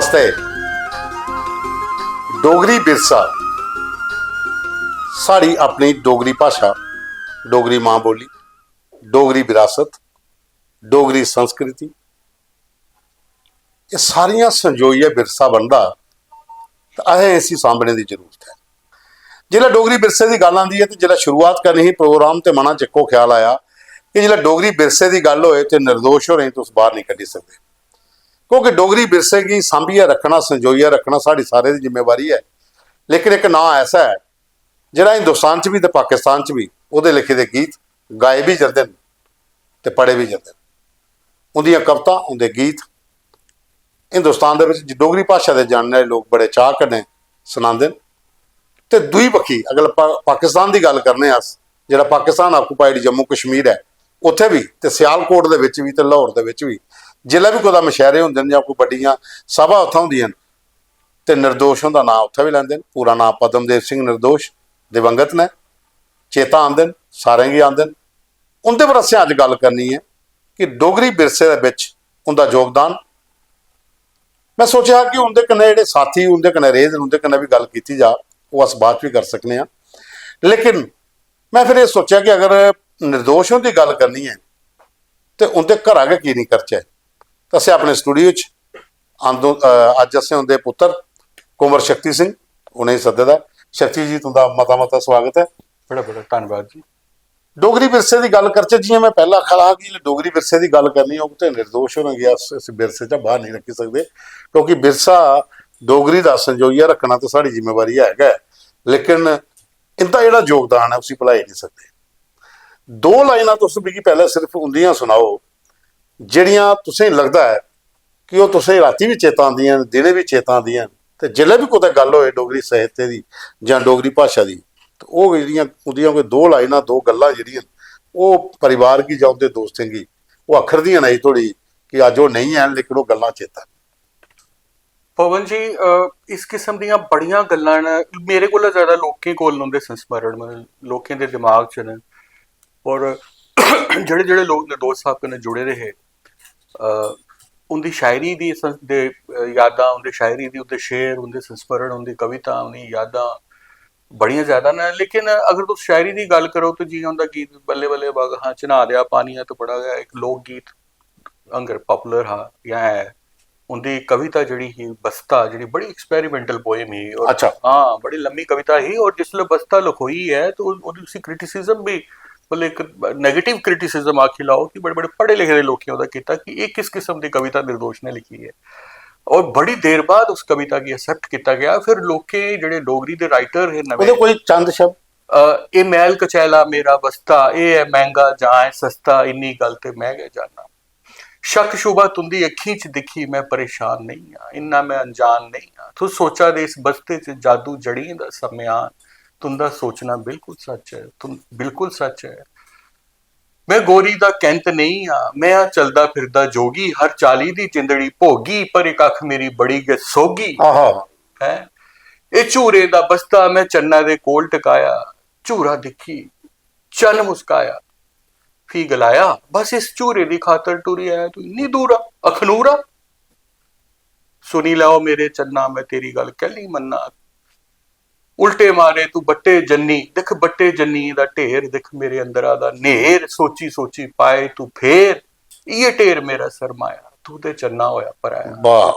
नमस्ते। डोगरी विरसा साड़ी अपनी डोगरी भाषा, डोगरी मां बोली, डोगरी विरासत, डोगरी संस्कृति, ये सारियां संजोइया विरसा बनता तो असें इसी सांभने की जरूरत है। जिसलै डोगरी विरसे की गल आती है तो जिसलै शुरुआत करनी ही प्रोग्राम तो मना च इक्को ख्याल आया कि जिसलै डोगरी विरसे की गल होए तो निर्दोष हो रही तुस बाहर नहीं कढ़ी सकते, क्योंकि डोगरी विरसे की सांभिया रखना, संजोइया रखना साड़ी सारे की जिम्मेवारी है। लेकिन एक नाम ऐसा है जिहड़ा हिंदुस्तान च भी तो पाकिस्तान च भी उहदे लिखे दे गीत गाए भी जाते हैं तो पढ़े भी जाते हैं। उहदियां कविता, उहदे गीत हिंदुस्तान दे विच डोगरी भाषा के जानने वाले लोग बड़े चाह कन्नै सुनाते हैं। तो दूई पक्खी अगर पाकिस्तान की गल करने अस, जिहड़ा पाकिस्तान आकूपाइड जम्मू कश्मीर है, उत्थे भी तो सियालकोट दे विच भी तो लाहौर दे विच भी जिसलै भी कोई मुशायरे होंदे ने जां कोई बड्डियां सभा उत्थें होंदियां तो निर्दोष उहदा नाम उत्थे भी लैंदे ने। पूरा नाम पद्मदेव सिंह निर्दोष दिवंगत ने, चेता आंदे ने, सारें गी आंदे ने। उंदे पर असें अज गल करनी है कि डोगरी विरसे दे विच उंदा योगदान। मैं सोचा कि उनके कन्नै जिहड़े साथी उनके कन्नै रेह उनके कन्नै भी गल की जा, वो अस बात भी कर सकते हैं। लेकिन मैं फिर ये सोचा कि अगर निर्दोष की गल करनी है तो उनके घर गै की नहीं करचै। तो असें अपने स्टूडियो अज असें उनके पुत्र कुंवर शक्ति सिंह उन्हें सद्दे दा। शक्ति जी तुंदा मता मता स्वागत है। बड़ा बड़ा धन्यवाद जी। डोगरी विरसे की गल करचै, जियां मैं पहला आखा कि डोगरी विरसे की गल करनी हो तो निर्दोष होना गया इस विरसे च बाहर नहीं रखी सकते, क्योंकि विरसा डोगरी का संजोइया रखना तो साड़ी जिम्मेवारी है। लेकिन इनका जोड़ा योगदान है उसी भुलाई नहीं सकते। दो लाइनां तुस मिगी पहले सिर्फ उंदियां सुनाओ जिहड़ियां तुसें लगता है कि वह तुसें राती भी चेता आंदियां, दिने भी चेता आंदियां, तो जिसलै भी कोई गल होए डोगरी साहित्य की जां डोगरी भाषा की तो वह जिहड़ियां कोई दो लाइनां दो गल्लां जिहड़ियां वो परिवार की जां उहदे दोस्तें की वो अखरदियां नहीं थोड़ी कि अज वो नहीं है लेकिन वो गल्लां चेता। पवन जी, इस किस्म दियां बड़ियां गल्लां न मेरे कोला ज़्यादा लोकें कोल उंदे संस्मरण लोकें दे दिमाग च न। और जेह्ड़े जेह्ड़े लोग निर्दोष साहब कन्नै जुड़े दे हे, उंदी शायरी दी यादां, उंदी शायरी दी उंदे शेर, उंदे संस्मरण, उंदी कविता, उंदी यादां बड़ियां ज्यादा न। लेकिन अगर तुस शायरी दी गल करो तो जियां उंदा गीत बल्ले बल्ले बागा चन्हा दिया पानिया तो बड़ा गै एक लोक गीत अंगर पॉपुलर हा या है। उंदी कविता जिहड़ी ही बस्ता, जिहड़ी बड़ी एक्सपेरिमेंटल पोएम ही और अच्छा, हाँ बड़ी लंबी कविता ही। और जिसले बस्ता लिखोई है तो उसी क्रिटिसिज्म भी मतलब एक नेगेटिव क्रिटिसिज्म आखी लाओ कि बड़े बड़े पढ़े लिखे लोगों ने किया कि ये किस किस्म की कविता निर्दोष ने लिखी है। और बड़ी देर बाद उस कविता की एक्सेप्ट किया गया। फिर लोके जेडे डोगरी दे राइटर है नवे कोई चंद शब्द ए मैल कचैला मेरा बस्ता, ए है महंगा जाए सस्ता, इन्नी गल ते मैं गए जाना। शक शुबा तुंदी अखीं च दिखी मैं परेशान नहीं हाँ, इन्ना मैं अनजान नहीं हाँ। तू सोचा दे इस बस्ते च जादू जड़ी दा सम्यान, तुंदा सोचना बिल्कुल सच है, तुम बिल्कुल सच है। मैं गोरी दा कैंत नहीं हाँ, मैं आ चलदा फिरदा जोगी, हर चाली दी जिंदड़ी भोगी, पर एक अख मेरी बड़ी गै सोगी है। ए झूरे दा बस्ता मैं चन्ना दे कोल टकाया, झूरा दिखी चन मुस्काया, फी गलाया बस इस झूरे दी खातर टुरी आया तू इन्नी दूरा अखनूरा। सुनी लाओ मेरे चन्ना मैं तेरी गल कैली मन्ना, उल्टे मारे तू बट्टे जन्नी, दिख बट्टे जन्नी दा ढेर, दिख मेरे अंदर दा नेर, सोची सोची पाए तू फेर, ये ढेर मेरा सरमाया, तू ते चन्ना होया पराया।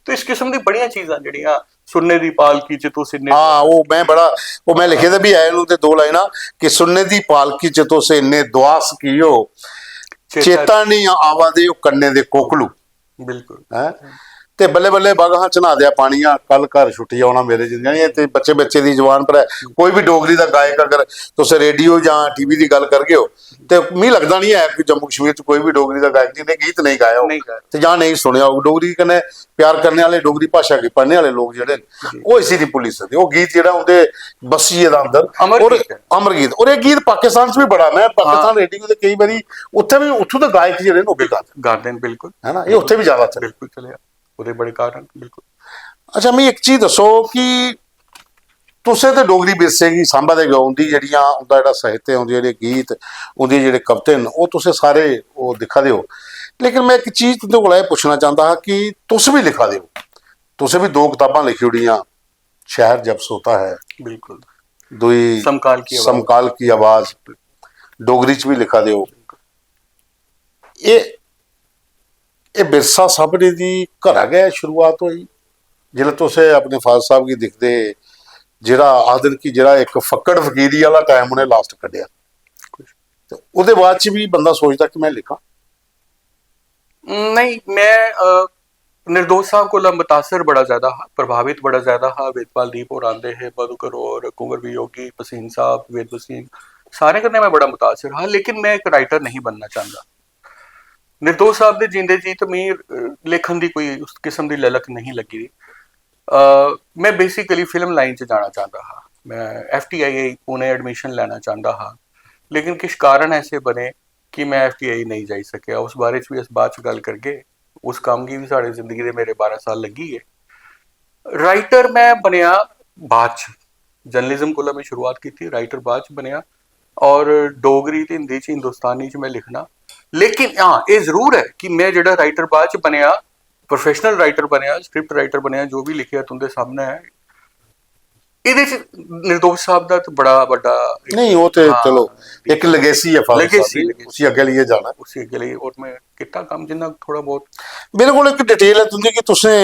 तो इस किस्म दी बड़ियां चीजां जिहड़ियां सुन्ने दी पालकी च तुस इन्ने, हाँ वो मैं लिखे दे भी आए ते दो लाइना कि सुन्ने दी पालकी च तुस इन्ने दुआस कियो, चेता नहीं आवा दे कन्ने दे कोकलू। बिल्कुल है ते बल्ले बल्ले बागा चन्हा दिया पानिया, कल घर छुट्टी आना मेरे जिंदगी बच्चे बच्चे की जबान पर है। कोई भी डोगरी का गायक अगर तुस रेडियो या टीवी की गल करगे हो तो मी लगता नहीं है कि जम्मू कश्मीर च कोई भी डोगरी का गायक जिन्हें गीत नहीं गाया हो या नहीं सुनिया हो। डोगरी कन्नै प्यार करने वाले, डोगरी भाषा की पढ़ने वाले लोग जेहड़े वो इसी नहीं भुल्ली सकते। वो गीत जेहड़ा उनके बस्सिए दा अंदर अमर गीत, और ये गीत पाकिस्तान च भी बड़ा, मैं पाकिस्तान रेडियो से कई बारी उत्थे भी उत्थों के गायक जेहड़े ने वो गाते हैं। बिल्कुल है ना, ये उत्थे भी ज्यादा बिल्कुल चले ਉਹਦੇ बड़े कारण बिल्कुल। अच्छा मैं एक चीज दसो कि तुसें तो डोगरी विरसे की सांभा दे गए, उंदी जिहड़ियां उंदा जिहड़ा साहित्य, उंदे जिहड़े गीत, उंदे जिहड़े कविते न वो तुसें सारे वो दिखा दे हो। लेकिन मैं एक चीज तुंदे कोला पुछना चाहता हाँ कि तुस भी लिखा दे हो ਤੁਸੀਂ ਵੀ 2 ਕਿਤਾਬਾਂ ਲਿਖੀ ਹੋੜੀਆਂ, ਸ਼ਹਿਰ ਜਬ ਸੋਤਾ ਹੈ, बिल्कुल दूई समकाल की आवाज। समकाल की आवाज, डोगरी च भी लिखा दिओ। ये बिरसा साहबने दी घरा गए शुरुआत हुई जिसले तुसें अपने फादर साहब की दिखते, जिहड़ा आदन की जिहड़ा एक फक्कड़ फकीरी वाला टाइम उन्हें लास्ट कड्ढिया, ते उहदे बाद च भी बंदा सोचदा कि मैं लिखां। नहीं, मैं निर्दोष साहब को मुतासर बड़ा ज्यादा हा, प्रभावित बड़ा ज्यादा हा। वेदपाल दीप और आंदे है, मधुकर और कुंवर वियोगी, पसीन साहब, वेद वसीम, सारे करने मैं बड़ा मुतासर हा, लेकिन मैं एक राइटर नहीं बनना चाहता। निर्दोष साहब दे जिंदे जी तो मैं लेखन की कोई उस किस्म की ललक नहीं लगी। मैं बेसिकली फिल्म लाइन च जाना चाहता हा, मैं FTII पुणे एडमिशन लेना चाहता हा, लेकिन किस कारण ऐसे बने कि मैं FTII नहीं जा सकिया। उस बारे च भी अस बाद च गल करगे। उस काम की भी साड़ी जिंदगी दे मेरे 12 साल लगी है। राइटर मैं बनया बाद च, जर्नलिज्म कोला मैं शुरुआत की थी, राइटर बाद च बनया, और डोगरी ते हिंदी च हिंदुस्तानी च मैं लिखना। लेकिन हाँ, ये जरूर है कि मैं जेड़ा राइटर बाद च बनया, प्रोफेशनल राइटर बनया, स्क्रिप्ट राइटर बनया, जो भी लिखिया तुंदे सामने है, ਇਹਦੇ ਚ निर्दोष साहब ਦਾ ਤਾਂ ਬੜਾ ਵੱਡਾ नहीं वो तो चलो एक लेगेसी है फादर साहब लेगेसी दी, उसी अगे लिए जाना। उसी अगे लिए, और मैं कितना काम जिन्ना थोड़ा बहुत मेरे को एक डिटेल है तुंदी कि तुसें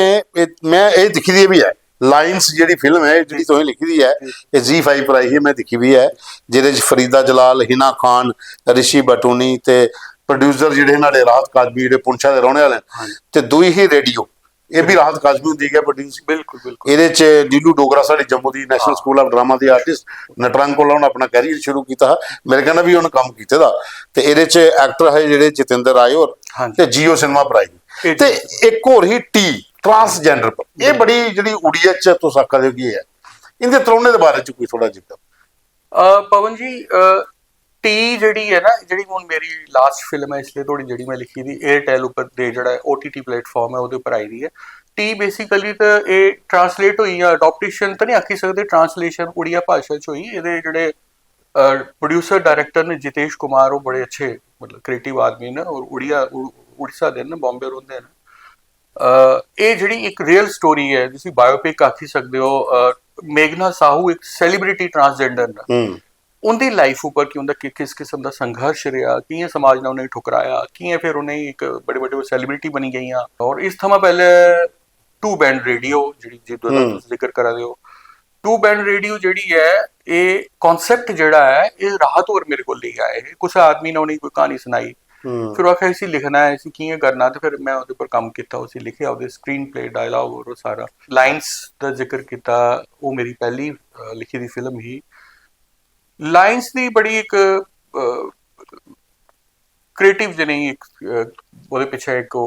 मैं ये दिखी दी भी है, लाइन्स ਜਿਹੜੀ फिल्म है ਜਿਹੜੀ ਤੁਸੀਂ ਲਿਖੀ ਦੀ ਹੈ, ਇਹ Z5 पर आई है, मैं दिखी भी है, ਜਿਹਦੇ ਚ ਫਰੀਦਾ ਜਲਾਲ, हिना खान, ऋषि बटूनी ਤੇ प्रोड्यूसर ਜਿਹੜੇ ਇਹਨਾਂ ਦੇ ਰਾਹਤ ਕਾਜ਼ਮੀ ਜਿਹੜੇ ਪੁੰਛਾ ਦੇ ਰਹਿਣੇ ਵਾਲੇ ਤੇ ਦੂਈ ਹੀ ਰੇਡੀਓ, ਇਹ ਵੀ ਰਾਹਤ ਕਾਜ਼ਮੀ ਹੁੰਦੀ ਹੈ ਪ੍ਰੋਡਿਊਸ। बिल्कुल बिल्कुल ਇਹਦੇ ਚ ਨੀਲੂ ਡੋਗਰਾ ਸਾਡੇ ਜੰਮੂ ਦੀ national school of drama the artist, ਨਟਰੰਗ ਕੋਲੋਂ ਉਹਨੇ ਆਪਣਾ ਕੈਰੀਅਰ ਸ਼ੁਰੂ ਕੀਤਾ, ਮੇਰੇ ਕਹਿੰਦਾ ਵੀ ਉਹਨੇ ਕੰਮ ਕੀਤੇ ਦਾ। ਤੇ ਇਹਦੇ ਚ ਐਕਟਰ ਹੈ ਜਿਹੜੇ ਜਤਿੰਦਰ ਰਾਏ ਔਰ ਤੇ ਜੀਓ ਸਿਨੇਮਾ ਪ੍ਰਾਈਜ਼, ਤੇ ਇੱਕ ਹੋਰ ਹੀ ਟੀ ट्रांसजेंडर पर, ये बड़ी जी उड़िया च तुस आखा दे कि है, इनके तरोने के बारे च कोई थोड़ा जिक्र। पवन जी, टी ਜਿਹੜੀ ਹੈ ਨਾ, ਜਿਹੜੀ ਹੁਣ ਮੇਰੀ ਲਾਸਟ ਫਿਲਮ ਹੈ ਇਸ ਲਈ ਥੋੜੀ ਜਿਹੜੀ ਮੈਂ ਲਿਖੀ ਦੀ 에ਅਰਟੈਲ ਉੱਪਰ ਦੇ ਜਿਹੜਾ OTT ਪਲੇਟਫਾਰਮ ਹੈ ਉਹਦੇ ਉੱਪਰ ਆਈ ਦੀ ਹੈ। ਟੀ ਬੇਸਿਕਲੀ ਤਾਂ ਇਹ ਟ੍ਰਾਂਸਲੇਟ ਹੋਈ ਆ, ਅਡਾਪਟੇਸ਼ਨ ਤਾਂ ਨਹੀਂ ਆਖੀ ਸਕਦੇ, ਟ੍ਰਾਂਸਲੇਸ਼ਨ ਉੜੀਆ ਭਾਸ਼ਾ ਚ ਹੋਈ। ਇਹਦੇ ਜਿਹੜੇ ਪ੍ਰੋਡਿਊਸਰ ਡਾਇਰੈਕਟਰ ਨੇ ਜਿਤੇਸ਼ ਕੁਮਾਰ, ਉਹ ਬੜੇ ਅੱਛੇ ਮਤਲਬ ਕ੍ਰੀਏਟਿਵ ਆਦਮੀ ਨੇ, ਔਰ ਉੜੀਸਾ ਦੇ ਨੇ, ਬੰਬੇ ਰਹਿੰਦੇ ਨੇ। ਇਹ ਜਿਹੜੀ ਇੱਕ ਰੀਅਲ ਸਟੋਰੀ ਹੈ, ਤੁਸੀਂ ਬਾਇਓਪਿਕ ਆਖੀ ਸਕਦੇ ਹੋ। ਮੇਘਨਾ ਸਾਹੂ ਇੱਕ ਸੈਲੀਬ੍ਰਿਟੀ ਟ੍ਰਾਂਸਜੈਂਡਰ ਨੇ, ਉਹਦੀ ਲਾਈਫ ਉੱਪਰ ਕਿ ਉਹਦਾ ਕਿਸ ਕਿਸਮ ਦਾ ਸੰਘਰਸ਼ ਰਿਹਾ, ਕਿਵੇਂ ਸਮਾਜ ਨੇ ਉਹਨੇ ਠੁਕਰਾਇਆ, ਕਿਵੇਂ ਫਿਰ ਉਹਨੇ ਇੱਕ ਬੜੇ ਵੱਡੇ ਸੈਲੀਬ੍ਰਿਟੀ ਬਣੀ ਗਈਆਂ। ਔਰ ਇਸ ਥਾਂ ਪਹਿਲੇ 2 ਬੈਂਡ ਰੇਡੀਓ ਜਿਹੜੀ ਜਿਹਦਾ ਤੁਸੀਂ ਜ਼ਿਕਰ ਕਰਾ ਦਿਓ, 2 ਬੈਂਡ ਰੇਡੀਓ ਜਿਹੜੀ ਹੈ, ਇਹ ਕਨਸੈਪਟ ਜਿਹੜਾ ਹੈ ਇਹ ਰਾਹਤ ਹੋਰ ਮੇਰੇ ਕੋਲ ਲੈ ਆਏ। ਕੁਛ ਆਦਮੀ ਨੇ ਉਹਨੇ ਕੋਈ ਕਹਾਣੀ ਸੁਣਾਈ, ਫਿਰ ਉਹ ਆਖਿਆ ਅਸੀਂ ਲਿਖਣਾ ਹੈ, ਅਸੀਂ ਕਿਵੇਂ ਕਰਨਾ, ਤੇ ਫਿਰ ਮੈਂ ਉਹਦੇ ਉੱਪਰ ਕੰਮ ਕੀਤਾ, ਅਸੀਂ ਲਿਖਿਆ, ਉਹਦੇ ਸਕਰੀਨ ਪਲੇ, ਡਾਇਲੌਗ ਔਰ ਸਾਰਾ ਲਾਈਨਸ ਦਾ ਜ਼ਿਕਰ ਕੀਤਾ। ਉਹ ਮੇਰੀ ਪਹਿਲੀ ਲਿਖੀ ਦੀ ਫਿਲਮ ਹੀ। ਲਾਈਨਸ ਦੀ ਬੜੀ ਇੱਕ ਕ੍ਰੀਏਟਿਵ ਜਿਹੀ ਇੱਕ ਉਹਦੇ ਪਿੱਛੇ ਇੱਕ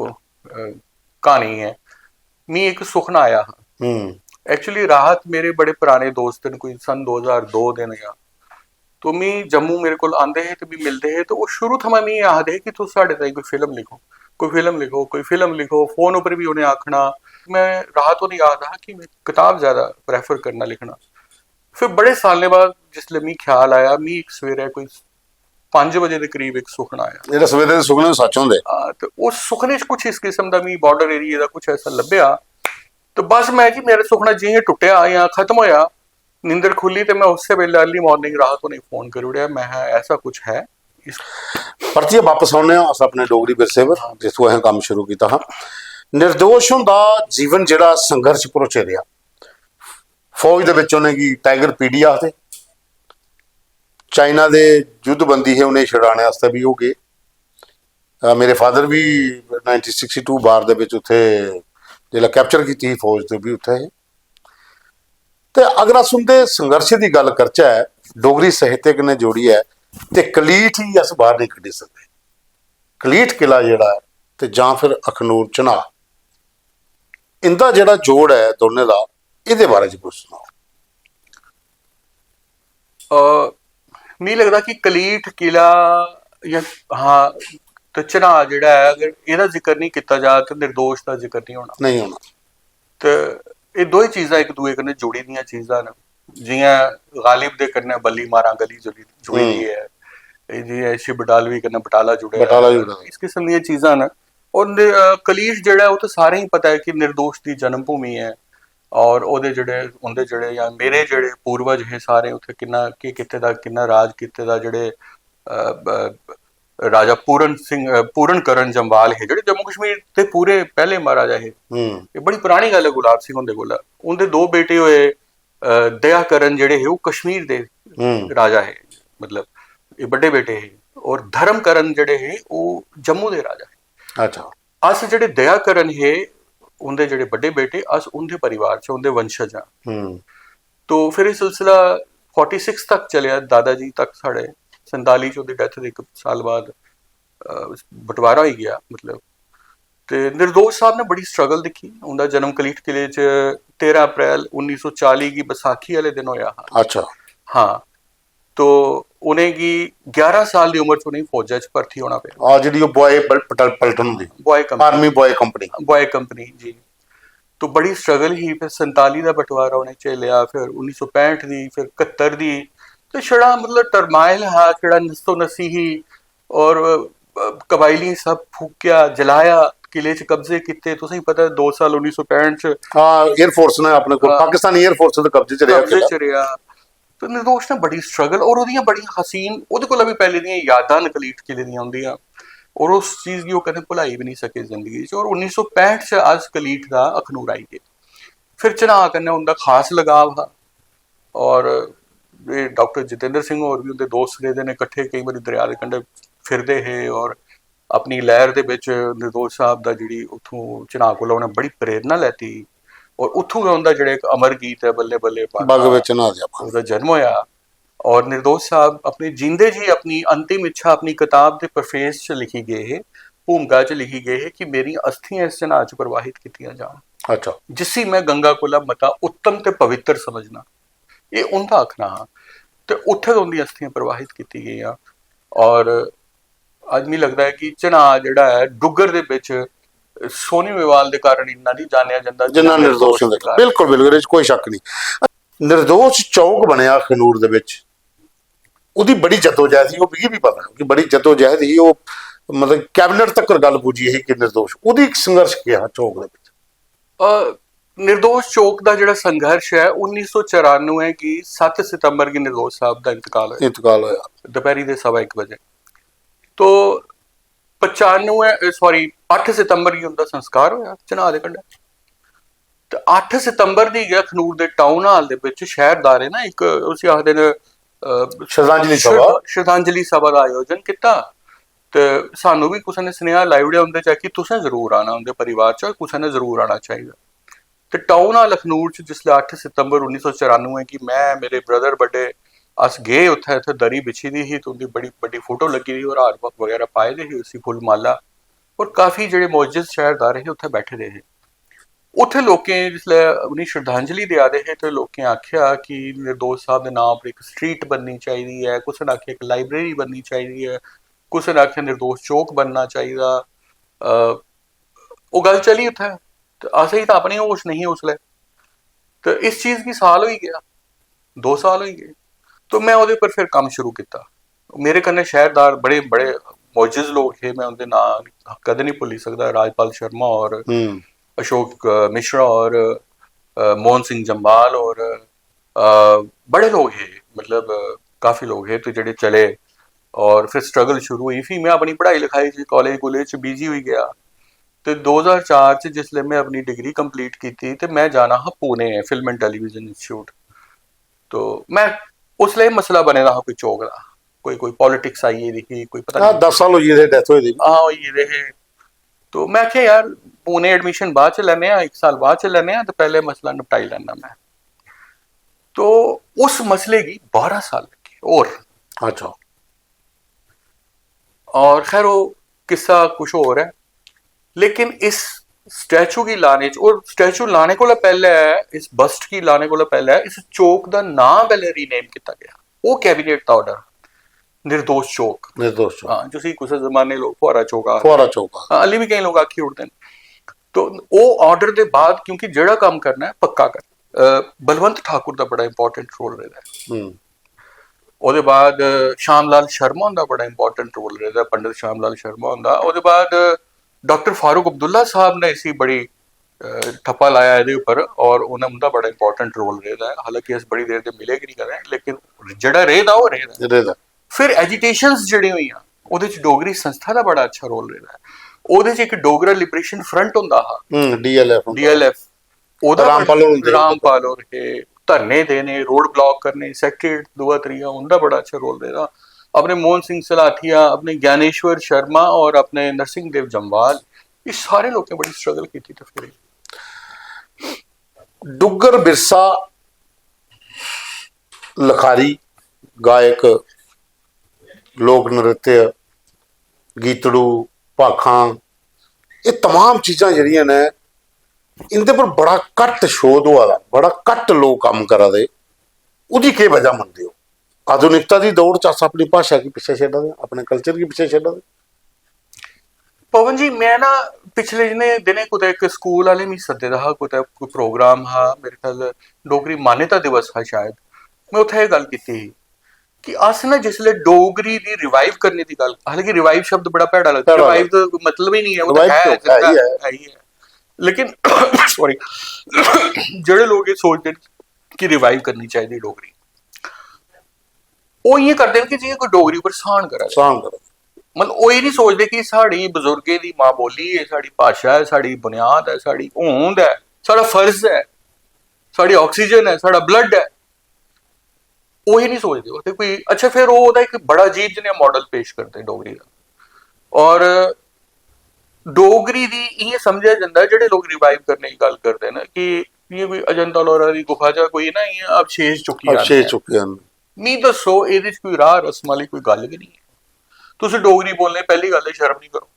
ਕਹਾਣੀ ਹੈ। ਮੈਂ ਇੱਕ ਸੁਪਨਾ ਆਇਆ ਹਾਂ, एक्चुअली राहत मेरे बड़े पुराने दोस्त ने, कोई सन 2002 दिन या तो मैं जम्मू मेरे को आंदे है तो भी मिलते हैं, तो वो शुरू थमा मैं आखदे कि तुस साढ़े ताईं कोई फिल्म लिखो, कोई फिल्म लिखो, कोई फिल्म लिखो। फोन उपर भी उन्हें आखना। मैं राहत को नहीं याद हा कि मैं किताब ज़्यादा प्रेफर करना लिखना। फिर बड़े सालों बाद जिसले मी ख्याल आया, मी एक सवेरे कोई 5 बजे के करीब एक सुखना आया, ਜਿਹੜਾ ਸਵੇਰੇ ਦੇ ਸੁਪਨੇ ਸੱਚ ਹੁੰਦੇ। तो उस सुखने च कुछ इस किस्म का मी बॉर्डर एरिया का कुछ ऐसा लभ्या। तो बस मैं जी मेरा सुखना जियां टुटिया या खत्म होया, नींदर खुली, तो मैं उससे वेले अर्ली मॉर्निंग राहत को नहीं फोन कर उड़िया, मैं ऐसा कुछ है। परतियै वापस आने अस अपने डोगरी विरसे पर जिसको असें काम शुरू किया हाँ। निर्दोष हुंदा जीवन जिहड़ा संघर्षपुर च रहा। फौज दे विच उन्हें की टाइगर पीडी आखदे, चाइना दे युद्धबंदी है उन्हें छड़ाने वास्ते भी हो गए। मेरे फादर भी 1962 बार दे विच उत्थे जिहड़ा कैप्चर की फौज तो भी उत्थे है। तो अगर अस उनके संघर्ष की गल करचै, डोगरी साहित्यक ने जोड़ी है, तो कलीठ ही अस बाहर नहीं कड्ढी सकते। कलीठ किला जिहड़ा है ते जां फिर अखनूर चनाह, इनका जिहड़ा जोड़ है दोनों का, इहदे बारे च कुछ सुनाओ। मी लगता कि कलीठ किला या हाँ तो चनाह जिहड़ा है, अगर ਇਹਦਾ ਜ਼ਿਕਰ नहीं किया जा तो निर्दोष का जिक्र नहीं होना। तो ये दो ही चीज़ां एक दूए कन्नै जुड़ी दियां चीज़ां न। जियां गालिब दे कन्नै बल्ली मारा गली जुड़ी दी है, जियां शिव बटालवी कन्नै बटाला जुड़े, इस किस्म दी चीज़ां न। ਉਹਦੇ ਕਲੀਸ਼ ਜਿਹੜਾ ਉਹ ਤਾਂ ਸਾਰੇ ਹੀ ਪਤਾ ਹੈ ਕਿ ਨਿਰਦੋਸ਼ ਦੀ ਜਨਮ ਭੂਮੀ ਹੈ, ਔਰ ਉਹਦੇ ਜਿਹੜੇ ਜਾਂ ਮੇਰੇ ਜਿਹੜੇ ਪੂਰਵਜ ਹੈ ਸਾਰੇ ਉੱਥੇ ਕਿੰਨਾ ਕੀ ਕੀਤੇ ਦਾ, ਕਿੰਨਾ ਰਾਜ ਕੀਤੇ ਦਾ, ਜਿਹੜੇ ਰਾਜਾ ਪੂਰਨ ਕਰਨ ਜੰਵਾਲ ਹੈ ਜਿਹੜੇ ਜੰਮੂ ਕਸ਼ਮੀਰ ਦੇ ਪੂਰੇ ਪਹਿਲੇ ਮਹਾਰਾਜਾ ਹੈ। ਇਹ ਬੜੀ ਪੁਰਾਣੀ ਗੱਲ ਹੈ। ਗੁਲਾਬ ਸਿੰਘ ਉਹਦੇ ਕੋਲ ਉਹਦੇ ਦੋ ਬੇਟੇ ਹੋਏ, ਦਇਆ ਕਰਨ ਜਿਹੜੇ ਹੈ ਉਹ ਕਸ਼ਮੀਰ ਦੇ ਰਾਜਾ ਹੈ, ਮਤਲਬ ਇਹ ਵੱਡੇ ਬੇਟੇ ਹੈ, ਔਰ ਧਰਮ ਕਰਨ ਜਿਹੜੇ ਹੈ ਉਹ ਜੰਮੂ ਦੇ ਰਾਜਾ ਹੈ। ਅੱਛਾ, ਅਸ ਜਿਹੜੇ ਦਇਆ ਕਰਨ ਹੈ ਉਹਦੇ ਜਿਹੜੇ ਵੱਡੇ ਬੇਟੇ ਅਸ ਉਹਦੇ ਪਰਿਵਾਰ ਚ ਉਹਦੇ ਵੰਸ਼ਜ ਆ। तो फिर ये सिलसिला 46 तक चलिया, दादा जी तक साढ़े 47 ਚ ਉਹਦੀ ਡੈਥ ਦੇ 1 ਸਾਲ ਬਾਅਦ ਬਟਵਾਰਾ ਹੀ ਗਿਆ ਮਤਲਬ। ਤੇ ਨਿਰਦੋਸ਼ ਸਾਹਿਬ ਨੇ ਬੜੀ ਸਟਰਗਲ ਦਿਖੀ। ਉਹਦਾ ਜਨਮ ਕਲੀਠ ਕਿਲੇ ਚ 13 ਅਪ੍ਰੈਲ 1940 की बैसाखी वाले दिन होया। अच्छा, हाँ, तो उन्हें की 11 साल की उम्र च उन्हें फौजा च भर्ती होना पिया। आ ਜਿਹੜੀ ਬॉय ਪਲਟਨ ਦੀ ਆਰਮੀ बॉय कंपनी जी। तो बड़ी स्ट्रगल ही, फिर 47 का बंटवारा उन्हें झेलिया, फिर 1965 दी, फिर 71 दी। तो छड़ा मतलब टरमाइल हा, छड़ा नसो नसी ही, और कबायली सब फूकिया जलाया, किले च कब्जे किते। तुसें पता 2 साल 1965 च एयरफोर्स ने अपने को पाकिस्तानी एयरफोर्स दे कब्जे च रहा। तो निर्दोष ने बड़ी स्ट्रगल, और ओदियां बड़ी हसीन, ओदे कोल भी पहले दियां यादां नकलीठ किले दियां होंदियां, और उस चीज़ की वो कदें भुलाई भी नहीं सके जिंदगी च। और 1965 च अज कलीठ का अखनूर आई गए। फिर चनाह कन्नै उनका खास लगाव हा, और डॉक्टर जितेंद्र सिंह और भी उनके दोस्त रहे ने इकट्ठे कई बार दरिया के कंढे फिरदे है, और अपनी लहर दे विच निर्दोष साहब दा जिहड़ी उत्थों चनाह कोलों उन्हें बड़ी प्रेरणा लैती, और उत्थों उनका जिहड़ा एक अमर गीत है बल्ले बल्ले बाग विच ना दिया उसदा जन्म होया। और निर्दोष साहब अपने जींदे जी अपनी अंतिम इच्छा अपनी किताब के प्रफेस च लिखी गए है, भूमिका च लिखी गए है कि मेरी अस्थियां इस चनाह च प्रवाहित कीतियां जान। अच्छा, जिसी मैं गंगा कोला मता उत्तम ते पवित्र समझना, ये उनका आखना हा। ते उत्थे उनकी अस्थियां प्रवाहित की गई। और अज मी लगता है कि चनाह जिहड़ा है डुगर दे विच सोनी मेवाल दे कारण इन्ना नहीं जानिया जांदा जिन्ना निर्दोष दे कारण। बिल्कुल बिल्कुल, कोई शक नहीं। निर्दोष चौक बनया खनूर दे विच, ਉਹਦੀ ਬੜੀ ਜਦੋਜਹਿਦ ਸੀ। ਉਹ ਵੀ ਪਤਾ ਕਿ ਬੜੀ ਜਦੋਜਹਿਦ ਸੀ। ਉਹ ਮਤਲਬ ਕੈਬਨਿਟ ਤੱਕ ਗੱਲ ਪੁੱਜੀ ਹੈ ਕਿ ਨਿਰਦੋਸ਼ ਉਹਦੀ ਇੱਕ ਸੰਘਰਸ਼ ਕਿਹਾ ਚੌਕ ਦੇ ਵਿੱਚ। निर्दोष चौक का जो संघर्ष है 1994 की 7 सितंबर की निर्दोष साहब का इंतकाल होया दोपहरी के 1:15 बजे। तो 8 सितंबर की उनका संस्कार होया चनाह दे कंढे। तो 8 सितंबर की गया खनूर के टाउन हाल दे विच शहरदारे ना एक उसी आखदे ने श्रद्धांजलि सभा का आयोजन किया। तो सानू भी किसी ने सुनेहा लाइवड़े उनके च कि तुसें जरूर आना, उनके परिवार च किसी ने जरूर आना चाहिए। तो टाउन हाल अखनूर च जिसले 8 सितंबर 1994 की मैं मेरे ब्रदर बड़े अस गए, उत्थे दरी बिछी दी ही, तो उनकी बड़ी बड़ी फोटो लगी दी और हार वगैरह पाए दे ही, उसी फुल माला, और काफ़ी जो मोजिज़ शहरदार है उत्थे बैठे दे। उत्थे लोकें जिसले उन्हें श्रद्धांजलि देआ दे हे, तो लोकें आख्या कि निर्दोष साहब के नाम पर एक स्ट्रीट बननी चाहिए है, कुछ ने आख्या एक लाइब्रेरी बननी चाहिए है, कुछ ने आख्या निर्दोष चौक बनना चाहिए। वो गल चली उत्थे, तो असें ही तो अपनी होश नहीं उसले। तो इस चीज़ की साल हो गया, 2 साल हो गए। तो मैं वो पर फिर काम शुरू किया। मेरे कन्ने शहरदार बड़े बड़े मोजिज़ लोग थे, मैं उनके नाम कदे नहीं भुली सकता। राजपाल शर्मा और अशोक मिश्रा और मोहन सिंह जम्बाल और बड़े लोग हैं, मतलब काफ़ी लोग हैं तो जेडे चले। और फिर स्ट्रगल शुरू हुई। फिर मैं अपनी पढ़ाई लिखाई कॉलेज कॉलेज बिजी हुई गया। तो 2004 च जिसले मैं अपनी डिग्री कंप्लीट की थी, तो मैं जाना हा Pune film and television institute. तो मैं उसले मसला बने दा कोई चौक दा, कोई पॉलिटिक्स आई दी, कोई पता नहीं 10 साल होई थे डेथ होई दी। हाँ होई रहे। तो मैं आख्या यार पुणे एडमिशन बाद च लैने, 1 साल बाद च लैने, तो पहले मसला निपटाई लैना मैं। तो उस मसले की 12 साल लगे और। अच्छा, और खैर वो किस्सा कुछ और है। लेकिन इस स्टैचू की लाने और स्टैचू लाने को पहले है, इस बस्ट की लाने को पहले है, इस चौक का नाम पहले रीनेम किया गया। वो कैबिनेट का ऑर्डर निर्दोष चौक। निर्दोष चौक, हाँ, जो कुछ जमाने लोग फुहारा चौक हाँ, अली भी कई लोग आखी उड़ते हैं। तो वो ऑर्डर के बाद क्योंकि जेड़ा काम करना है पक्का कर, बलवंत ठाकुर का बड़ा इंपॉर्टेंट रोल रहा है। ਉਹਦੇ बाद श्याम लाल शर्मा उनका बड़ा इंपॉर्टेंट रोल रहता है, पंडित श्याम लाल शर्मा उनका। ਉਹਦੇ बाद डॉक्टर फारूक अब्दुल्ला साहब ने इसी बड़ी ठप्पा लाया ਇਹਦੇ ਉੱਪਰ ਔਰ ਉਹਨਾਂ ਦਾ ਬੜਾ ਇੰਪੋਰਟੈਂਟ ਰੋਲ ਰਹਦਾ ਹੈ ਹਾਲਾਂਕਿ ਇਸ ਬੜੀ ਦੇਰ ਦੇ ਮਿਲੇਗੀ ਨਹੀਂ ਕਦੇ ਲੇਕਿਨ ਜਿਹੜਾ ਰਹਦਾ ਉਹ ਰਹਦਾ ਇਹਦਾ ਫਿਰ ਐਜੀਟੇਸ਼ਨਸ ਜਿਹੜੇ ਹੋਈਆਂ ਉਹਦੇ ਚ ਡੋਗਰੀ ਸੰਸਥਾ ਦਾ ਬੜਾ ਅੱਛਾ ਰੋਲ ਰਹਦਾ ਹੈ ਉਹਦੇ ਚ ਇੱਕ ਡੋਗਰਾ ਲਿਬਰੇਸ਼ਨ ਫਰੰਟ ਹੁੰਦਾ ਹਾ ਡੀਐਲਐਫ ਉਹਦਾ ਰਾਮਪਾਲ ਔਰ ਇਹ ਧਰਨੇ ਦੇਣੇ ਰੋਡ ਬਲੌਕ ਕਰਨੇ ਸੈਕਟਰੀਏਟ ਦੁਆ ਤਰੀਆ ਉਹਦਾ ਬੜਾ ਅੱਛਾ ਰੋਲ ਰਹਦਾ अपने मोहन सिंह सलाथिया अपने ज्ञानेश्वर शर्मा और अपने नरसिंह देव जम्वाल ये सारे लोग ने बड़ी स्ट्रगल की थी तो फिर डुग्गर बिरसा लखारी गायक लोक नृत्य गीतड़ू भाखां ये तमाम चीज़ां जिहड़ियां ने इनदे पर बड़ा घट शोध होआ दा बड़ा घट लोग काम करा दे उहदी की वजह मनदे हो आधुनिकता की दौड़ च अस अपनी भाषा की पिछे छड्डा दे अपने कल्चर की पिछे छड्डा दे पवन जी मैं ना पिछले दिने कुतै एक स्कूल वाले मी सद्दे दा हा कुतै कोई प्रोग्राम हा मेरे ख्याल डोगरी मान्यता दिवस हा शायद मैं उत्थे एह गल कीती कि अस ना जिसले डोगरी दी रिवाइव करने दी गल हालांकि रिवाइव शब्द बड़ा भैड़ा लगदा रिवाइव दा मतलब ही नहीं है वो तो है ही है लेकिन सॉरी जेड़े लोग ये सोचदे कि रिवाइव करनी चाहिए डोगरी ਉਹ ਇਹ ਕਰਦੇ ਨੇ ਕਿ ਜਿਵੇਂ ਕੋਈ ਡੋਗਰੀ ਉੱਪਰ ਸਾਨ ਕਰਾ ਮਤਲਬ ਉਹ ਇਹ ਨਹੀਂ ਸੋਚਦੇ ਕਿ ਸਾਡੀ ਬਜ਼ੁਰਗੇ ਦੀ ਮਾਂ ਬੋਲੀ ਹੈ ਸਾਡੀ ਭਾਸ਼ਾ ਹੈ ਸਾਡੀ ਬੁਨਿਆਦ ਹੈ ਸਾਡੀ ਹੋਂਦ ਹੈ ਸਾਡਾ ਫਰਜ਼ ਹੈ ਸਾਡੀ ਆਕਸੀਜਨ ਹੈ ਸਾਡਾ ਬਲੱਡ ਹੈ ਉਹ ਇਹ ਨਹੀਂ ਸੋਚਦੇ ਉਹ ਤੇ ਕੋਈ ਅੱਛਾ ਫਿਰ ਉਹ ਉਹਦਾ ਇੱਕ ਬੜਾ ਅਜੀਬ ਜਿਹਾ ਮਾਡਲ ਪੇਸ਼ ਕਰਦੇ ਡੋਗਰੀ ਦਾ ਔਰ ਡੋਗਰੀ ਦੀ ਇਹ ਸਮਝਿਆ ਜਾਂਦਾ ਜਿਹੜੇ ਲੋਕ ਰਿਵਾਈਵ ਕਰਨੇ ਦੀ ਗੱਲ ਕਰਦੇ ਨੇ ਕਿ ਇਹ ਕੋਈ ਅਜੰਤਾ ਲੋਰਾ ਦੀ ਗੁਫਾ ਜਾਂ ਕੋਈ ਨਾ ਇਹ ਅਵਸ਼ੇਸ਼ ਚੁੱਕੀ ਹਨ ਨਹੀਂ ਦੱਸੋ ਇਹਦੇ ਚ ਕੋਈ ਰਾਹ ਰਸਮ ਵਾਲੀ ਕੋਈ ਗੱਲ ਵੀ ਨਹੀਂ ਹੈ ਤੁਸੀਂ ਡੋਗਰੀ ਬੋਲਨੇ ਪਹਿਲੀ ਗੱਲ ਹੈ ਸ਼ਰਮ ਨਹੀਂ ਕਰੋ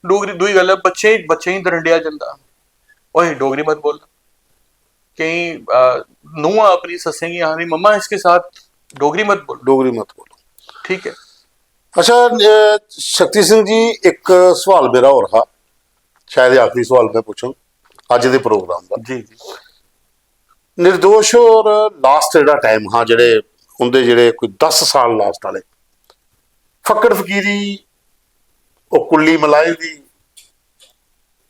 ਡੋਗਰੀ ਦੂਈ ਗੱਲ ਹੈ ਬੱਚੇ ਹੀ ਦਰੰਡਿਆ ਜਾਂਦਾ ਓਏ ਡੋगरी मत बोलना कहीं नुआ अपनी ससेंगी यहाँ नहीं मम्मा इसके साथ डोगरी मत बोलो ठीक है अच्छा शक्ति सिंह जी एक सवाल मेरा और हा शायद आखिरी सवाल मैं पूछूं अज दे प्रोग्राम का जी निर्दोष और लास्ट जेड़ा टाइम हाँ जेड़े उनके जेड़े कोई 10 साल लास्ट वाले फक्कड़ फकीरी वो कुल्ली मलाई दी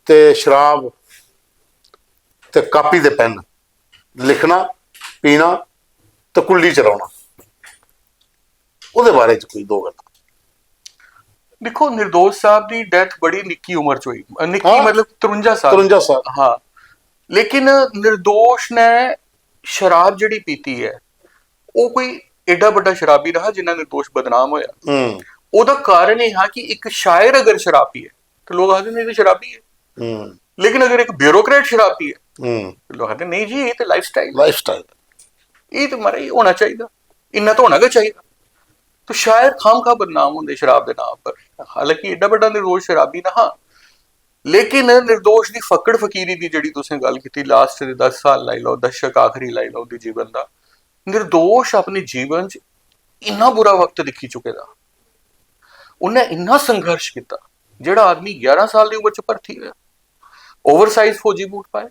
ते शराब ते कापी दे पेन लिखना पीना ते कुल्ली चलाना ਉਹਦੇ ਬਾਰੇ ਚ ਕੋਈ ਦੋ ਗੱਲਾਂ देखो निर्दोष साहब की डेथ बड़ी निक्की उम्र च हुई निक्की मतलब 53 साल हाँ लेकिन निर्दोष ने शराब जिहड़ी पीती है वो कोई एडा बड़ा शराबी रहा जिन्ना निर्दोष बदनाम होया ਉਹਦਾ ਕਾਰਨ ਇਹ ਹੈ ਕਿ ਇੱਕ ਸ਼ਾਇਰ ਅਗਰ ਸ਼ਰਾਬ ਪੀਏ तो लोग आखते नहीं तो शराबी है लेकिन अगर एक ब्यूरोक्रेट शराब पिए तो लोग कहते नहीं जी ये तो लाइफस्टाइल ये तो मारा होना चाहिए इन्ना तो होना गै चाहिए तो शायर खाम खा बदनाम होंगे शराब के नाम पर हालांकि एडा बड़ा निर्दोष शराबी ना हाँ लेकिन निर्दोष की फक्कड़ फकीरी की जी तुसें गल की लास्ट 10 साल लाई लो दशक आखिरी लाई लो जीवन का निर्दोष अपने जीवन च इन्ना बुरा वक्त दिखी चुके दा उन्हें इन्ना संघर्ष किया ਜਿਹੜਾ ਆਦਮੀ 11 ਸਾਲ ਦੀ ਉਮਰ ਚ ਭਰਤੀ ਹੋਇਆ ਓਵਰਸਾਈਜ਼ ਫੌਜੀ ਬੂਟ ਪਾਏ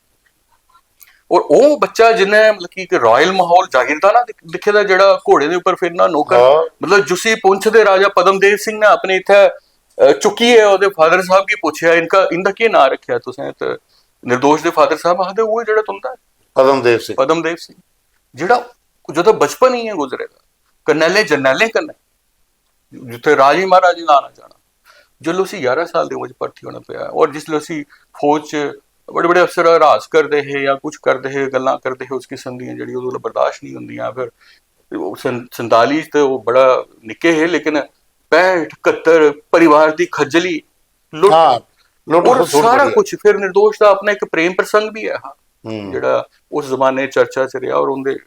ਔਰ ਉਹ ਬੱਚਾ ਜਿਹਨੇ ਮਤਲਬ ਕਿ ਇੱਕ ਰਾਇਲ ਮਾਹੌਲ ਜਾਗਿਰਦਾ ਨਾ ਦਿਖੇ ਦਾ ਜਿਹੜਾ ਘੋੜੇ ਦੇ ਉੱਪਰ ਫਿਰਨਾ ਨੌਕਰ ਮਤਲਬ ਜੁਸੀ ਪੁੰਛ ਦੇ ਰਾਜਾ ਪਦਮਦੇਵ ਸਿੰਘ ਨੇ ਆਪਣੇ ਇੱਥੇ ਚੁੱਕੀ ਹੈ ਉਹਦੇ ਫਾਦਰ ਸਾਹਿਬ ਕੀ ਪੁੱਛਿਆ ਇਨਦਾ ਕੀ ਨਾਂ ਰੱਖਿਆ ਤੁਸੀਂ ਤੇ निर्दोष ਦੇ ਫਾਦਰ ਸਾਹਿਬ ਆਖਦੇ ਉਹ ਜਿਹੜਾ ਤੁੰਦਾ ਪਦਮਦੇਵ ਸਿੰਘ ਜਿਹੜਾ ਜਦੋਂ ਬਚਪਨ ਹੀ ਹੈ ਗੁਜ਼ਰੇਗਾ ਕਰਨੈਲੇ ਜਰਨੈਲੇ ਕਰਨਾ ਜਿੱਥੇ ਰਾਜੀ ਮਹਾਰਾਜੀ ਦਾ ਆਣਾ ਜਾਣਾ जो ਅਸੀਂ 11 ਸਾਲ ਦੀ ਉਮਰ 'ਚ ਭਰਤੀ ਹੋਣਾ ਪਿਆ ਔਰ ਜਿਸਲੇ ਅਸੀਂ ਫੌਜ 'ਚ बड़े बड़े अफसर राज करते हैं या कुछ करते हैं गल्लां करते हैं उस किस्म दी ਜਿਹੜੀ ਉਹਦੋਂ ਬਰਦਾਸ਼ਤ ਨਹੀਂ ਹੁੰਦੀਆਂ ਫਿਰ 47 ਤੇ ਉਹ ਬੜਾ ਨਿੱਕੇ ਹੈ ਲੇਕਿन 65 71 ਪਰਿਵਾਰ ਦੀ ਖੱਜਲੀ ਲੁੱਟ ਔਰ ਸਾਰਾ ਕੁਝ ਫਿਰ निर्दोष ਦਾ ਆਪਣਾ ਇੱਕ ਪ੍ਰੇਮ ਪ੍ਰਸੰਗ ਵੀ ਹੈ ਜਿਹੜਾ ਉਸ ਜ਼ਮਾਨੇ ਚਰਚਾ 'ਚ ਰਿਹਾ ਔਰ ਉਹਦੇ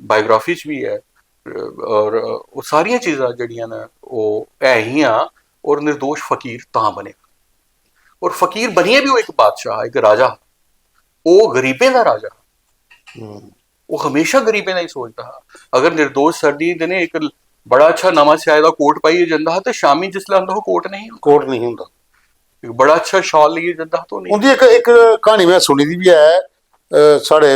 ਬਾਇਓਗ੍ਰਾਫੀ 'ਚ ਵੀ ਹੈ और वो सारिया चीज़ां जड़ियां ने वो है ही और निर्दोष फकीर तां बने और फकीर बनिए भी वो एक बादशाह एक राजा वो गरीबें का राजा वो हमेशा गरीबें का ही सोचता अगर निर्दोष सर्दी दिन एक बड़ा अच्छा नवा स्याए का कोट पाइए जंदा तो शामी जिसले आंदा कोट नहीं हुंदा एक बड़ा अच्छा शॉल लिए जंदा तो नहीं उनदी एक कहानी मैं सुनी दी भी है साढ़े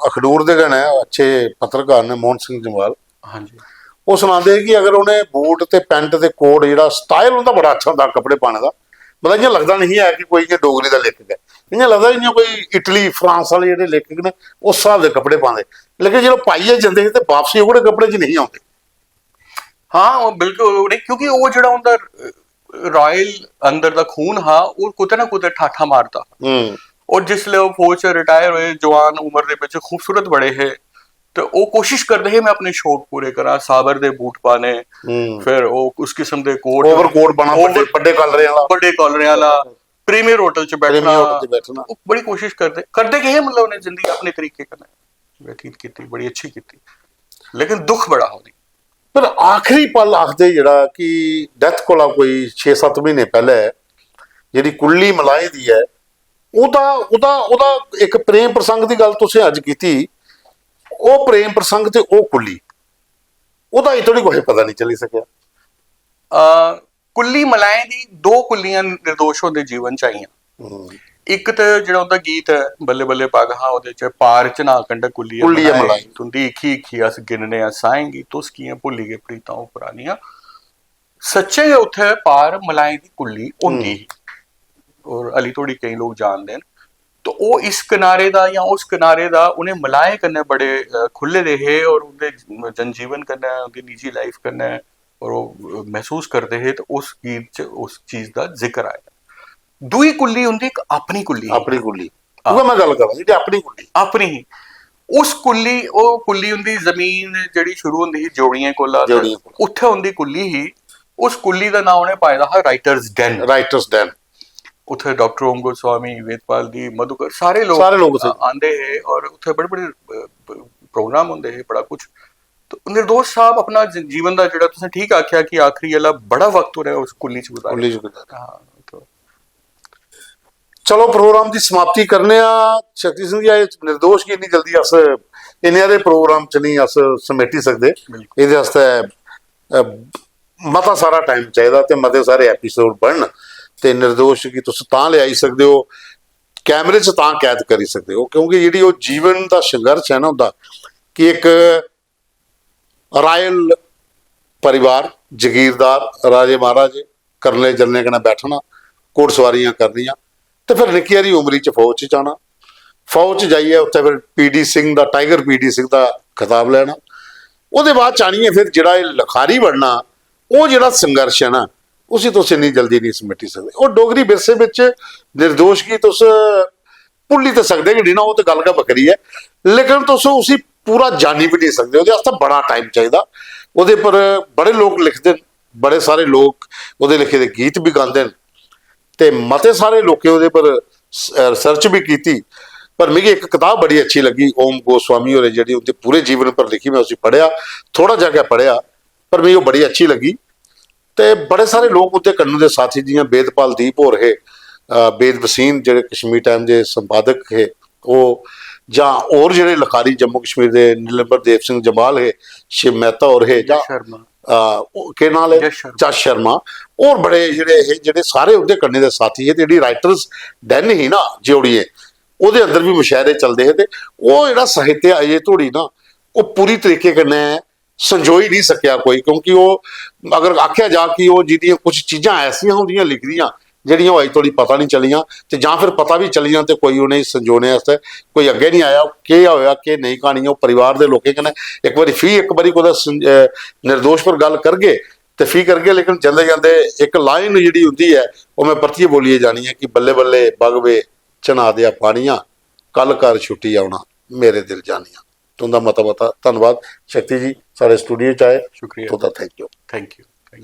अखनूर दे गए अच्छे पत्रकार ने मोहन सिंह जम्वाल हाँ जी वो सुनाते कि अगर उन्हें बूट ते पैंट ते कोट जो स्टाइल उनका बड़ा अच्छा होंगे कपड़े पाने का मतलब इ'यां लगदा नहीं है कि कोई इ'यां डोगरी दा लेखक है, इ'यां लगदा इ'यां कोई इटली फ्रांस वाले जेह्ड़े लेखक ने उस हिसाब दे कपड़े पांदे, लेकिन जो पाइयै जंदे ते वापसी ओकड़े कपड़े च नहीं आउंदे। हाँ वो बिल्कुल नहीं, क्योंकि वो जेड़ा उनदा रॉयल अंदर दा खून हा वो कुते ना कुते ठाठा मारदा। और जिसले वो फौज से रिटायर होए जवान उम्र दे विच खूबसूरत बड़े है, तो वो कोशिश करदे हे मैं अपने शौक पूरे करा, साबर दे बूट पाने, फिर वो उस किस्म दे कोट ओवरकोट पाना, बड़े कॉलरे वाला, बड़े कॉलरे वाला, प्रीमियर होटल च बैठना, बैठना। वो बड़ी कोशिश करदे गए, मतलब उन्हें जिंदगी अपने तरीके कन्नै व्यतीत कीती, बड़ी अच्छी कीती, लेकिन दुख बड़ा होनी। पर आखिरी पल आखदे जेड़ा कि डेथ कोला कोई 6-7 महीने पहले जेड़ी कुल्ली मलाए दी है ਉਹਦਾ ਇੱਕ ਪ੍ਰੇਮ ਪ੍ਰਸੰਗ ਦੀ ਗੱਲ ਤੁਸੀਂ ਅੱਜ ਕੀਤੀ, ਉਹ ਪ੍ਰੇਮ ਪ੍ਰਸੰਗ ਤੇ ਉਹ ਕੁੱਲੀ ਉਹਦਾ ਇਤੋਂ ਨਹੀਂ ਕੋਈ ਪਤਾ ਨਹੀਂ ਚੱਲੀ ਸਕਿਆ। ਕੁੱਲੀ ਮਲਾਏ ਦੀ ਦੋ ਕੁੱਲੀਆਂ ਨਿਰਦੋਸ਼ ਉਹਦੇ ਜੀਵਨ ਚ ਆਈਆਂ। ਇੱਕ ਤੇ ਜਿਹੜਾ ਉਹਦਾ ਗੀਤ ਹੈ ਬੱਲੇ ਬੱਲੇ ਪਾਗਾਂ, ਉਹਦੇ ਚ ਪਾਰ ਚ ਨਾ ਕੰਡਾ ਕੁੱਲੀ ਮਲਾਈ ਤੁੰਦੀ ਇਖੀ ਇਖੀ ਅਸ ਗਿਣਨੇ ਅਸਾਏਂਗੀ ਤੁਸ ਕੀਆਂ ਭੁੱਲੀ ਗਏ ਪ੍ਰੀਤਾਂ ਉਹ ਪੁਰਾਣੀਆਂ। ਸੱਚੇ ਉੱਥੇ ਪਾਰ ਮਲਾਈ ਦੀ ਕੁੱਲੀ ਹੁੰਦੀ, और अली तोड़ी कई लोग जानते हैं, तो वो इस किनारे दा या उस किनारे दा उन्हें मलाए करने बड़े खुले रहे और उनके जनजीवन करना, उनकी निजी लाइफ करना और वो महसूस करते हैं, तो उस गीत च उस चीज दा जिक्र आया। दूई कुल्ली हुंदी एक अपनी कुल्ली वो मैं गल करा जी अपनी कुल्ली अपनी ही उस कुल्ली ओ कुल्ली हुंदी जमीन जेड़ी शुरू हुंदी ही जोड़ियां कोला उत्थे हुंदी कुल्ली ही। उस कुल्ली दा नाम उन्हें पाया हा राइटर्स डेन। उत्थे डॉक्टर ओम गोस्वामी, वेदपाल दी, मधुकर सारे लोग आंदे है और उत्थे बड़े बड़े प्रोग्राम होंदे है, बड़ा कुछ। तो निर्दोष साहब अपना जीवन दा जेड़ा तुसें ठीक आख्या कि आखिरी वाला बड़ा वक्त हो रहा उस कुल्ली च गुजारा। हाँ तो चलो प्रोग्राम की समाप्ति करने आ। शक्ति सिंह जी निर्दोष की इन्नी जल्दी अस इन्ने दे प्रोग्राम च नहीं अस समेटी सकदे, इहदे वास्ते मता सारा टाइम चाहिदा ते मते सारे एपीसोड बनन ते निर्दोष की तुस तां ले आई सकदे हो, कैमरे च तां कैद करी सकदे हो, क्योंकि जिहड़ी वो जीवन दा संघर्ष है ना उंदा कि एक रायल परिवार जगीरदार राजे महाराजे करने जलने कन्नै बैठना, घोड़सवारियां करनियां ते फिर निक्की हारी उमरी च फौज च जाना, फौज च जाइए उत्थे फिर पीडी सिंह दा टाइगर पीडी सिंह दा खिताब लैना, ਉਹਦੇ ਬਾਅਦ ਚਾਣੀਏ ਫਿਰ ਜਿਹੜਾ ਇਹ ਲਿਖਾਰੀ ਬਣਨਾ, ਉਹ ਜਿਹੜਾ ਸੰਘਰਸ਼ ਹੈ ਨਾ उसी तुस इन्नी जल्दी नहीं समेटी सकते। और डोगरी विरसे विच निर्दोष की तुस भुल्ली तो सकते कि नहीं ना, वो तो गल बखरी है, लेकिन तुस उसी पूरा जानी भी नहीं सकते, उसदे वास्ते बड़ा टाइम चाहिए। ਉਹਦੇ पर बड़े लोग लिखते हैं, बड़े सारे लोग ਉਹਦੇ लिखे दे गीत भी गाते हैं ते मते सारे लोकें ਉਹਦੇ पर रिसर्च भी की। पर मिगी एक किताब बड़ी अच्छी लगी ओम गोस्वामी होरें जिहड़ी उनके पूरे जीवन पर लिखी, मैं उसी पढ़िया, थोड़ा जगह पढ़िया पर मिगी बड़ी अच्छी लगी। ते बड़े सारे लोग उत्ते कन्नू दे साथी जियां वेदपाल दीप होर है, वेद वसीम जेह्ड़े कश्मीर टाइम के संपादक है, वो जां होर जेह्ड़े लखारी जम्मू कश्मीर के नीलंबर देव सिंह जमाल है, शिव मेहता होर है, जां के नाल है जस शर्मा, और बड़े जेह्ड़े सारे उहदे कन्ने दे साथी है। जेह्ड़ी राइटर्स डैन ही ना जोड़िए ਉਹਦੇ अंदर भी मुशायरे चलते हैं, वो ਜਿਹੜਾ साहित्य अजे धोड़ी ना वो पूरी तरीके कन्नै संजोई नहीं सकिया कोई, क्योंकि वो अगर आख्या जा कि वो जिहदियां कुछ चीज़ां ऐसियां होंदियां लिखदियां जिहड़ियां अजे धोड़ी पता नहीं चलियां, ते जां फिर पता भी चलियां ते कोई उन्हें संजोने आस्तै कोई अग्गे नहीं आया। केह् होया केह् नहीं कहानी वो परिवार दे लोकें कन्नै एक बारी कुदै निर्दोष पर गल करगे ते फी करगे, लेकिन जंदे जंदे एक लाइन जिहड़ी हुंदी है वो मैं परतियै बोलिए जानी है कि बल्ले बल्ले बगवे चना दिया पानियां कल घर छुट्टी आउणा मेरे दिल जानियां। तुंदा मता धन्नवाद शक्ति जी सारे स्टूडियो च आए, शुक्रिया, थैंक यू।